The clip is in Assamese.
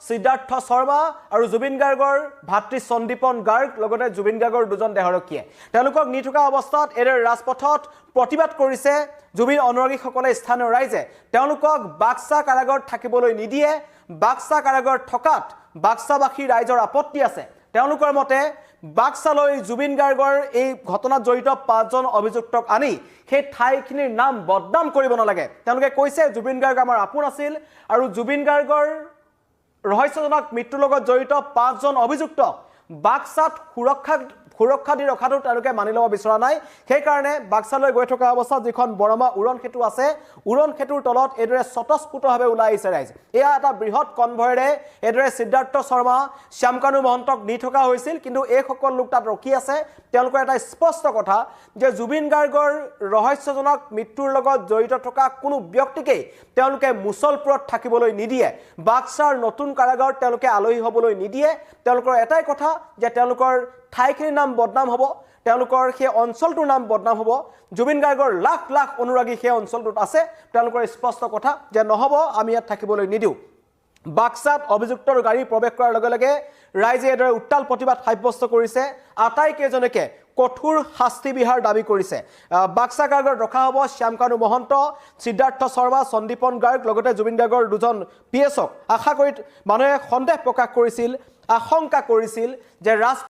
সিদ্ধাৰ্থ শৰ্মা আৰু জুবিন গাৰ্গৰ ভাতৃ সন্দীপন গাৰ্গ লগতে জুবিন গাৰ্গৰ দুজন দেহৰক্ষীয়ে তেওঁলোকক নি থকা অৱস্থাত এৰে ৰাজপথত প্ৰতিবাদ কৰিছে জুবিন অনুৰাগীসকলে স্থানীয় ৰাইজে তেওঁলোকক বাক্সা কাৰাগাৰত থাকিবলৈ নিদিয়ে বাক্সা কাৰাগাৰত থকাত বাক্সাবাসী ৰাইজৰ আপত্তি আছে তেওঁলোকৰ মতে বাক্সালৈ জুবিন গাৰ্গৰ এই ঘটনাত জড়িত 5জন অভিযুক্তক আনি সেই ঠাইখিনিৰ নাম বদনাম কৰিব নালাগে তেওঁলোকে কৈছে জুবিন গাৰ্গ আমাৰ আপোন আছিল আৰু জুবিন গাৰ্গৰ ৰহস্যজনক মৃত্যুৰ লগত জড়িত 5জন অভিযুক্ত বাক্সাত সুৰক্ষা দি ৰখাটো তেওঁলোকে মানি ল'ব বিচৰা নাই সেই কাৰণে বাক্সালৈ গৈ থকা অৱস্থাত যিখন বৰমা উৰণ সেতু আছে উৰণ সেতুৰ তলত এদৰে স্বতঃস্ফূৰ্তভাৱে ওলাই আহিছে ৰাইজ এয়া এটা বৃহৎ কনভয়েৰে এদৰে সিদ্ধাৰ্থ শৰ্মা শ্যামকানু মহন্তক নি থকা হৈছিল কিন্তু এই সকল লোক তাত ৰখি আছে তেওঁলোকৰ এটা স্পষ্ট কথা যে জুবিন গাৰ্গৰ ৰহস্যজনক মৃত্যুৰ লগত জড়িত থকা কোনো ব্যক্তিকে তেওঁলোকে মুছলপুৰত থাকিবলৈ নিদিয়ে বাক্সাৰ নতুন কাৰাগাৰত তেওঁলোকে আলহী হ'বলৈ নিদিয়ে তেওঁলোকৰ এটাই কথা যে তেওঁলোকৰ ঠাইখিনিৰ নাম বদনাম হ'ব তেওঁলোকৰ সেই অঞ্চলটোৰ নাম বদনাম হ'ব জুবিন গাৰ্গৰ লাখ লাখ অনুৰাগী সেই অঞ্চলটোত আছে তেওঁলোকৰ স্পষ্ট কথা যে নহ'ব আমি ইয়াত থাকিবলৈ নিদিওঁ বাক্সাত অভিযুক্তৰ গাড়ী প্ৰৱেশ কৰাৰ লগে লগে ৰাইজে এদৰে উত্তাল প্ৰতিবাদ সাব্যস্ত কৰিছে আটাইকেইজনকে কঠোৰ শাস্তি বিহাৰ দাবী কৰিছে বাক্সা কাৰাগাৰত ৰখা হ'ব শ্যামকানু মহন্ত সিদ্ধাৰ্থ শৰ্মা সন্দীপন গাৰ্গ লগতে জুবিন গাৰ্গৰ দুজন পিএছক আশা কৰি মানুহে সন্দেহ প্ৰকাশ কৰিছিল আশংকা কৰিছিল যে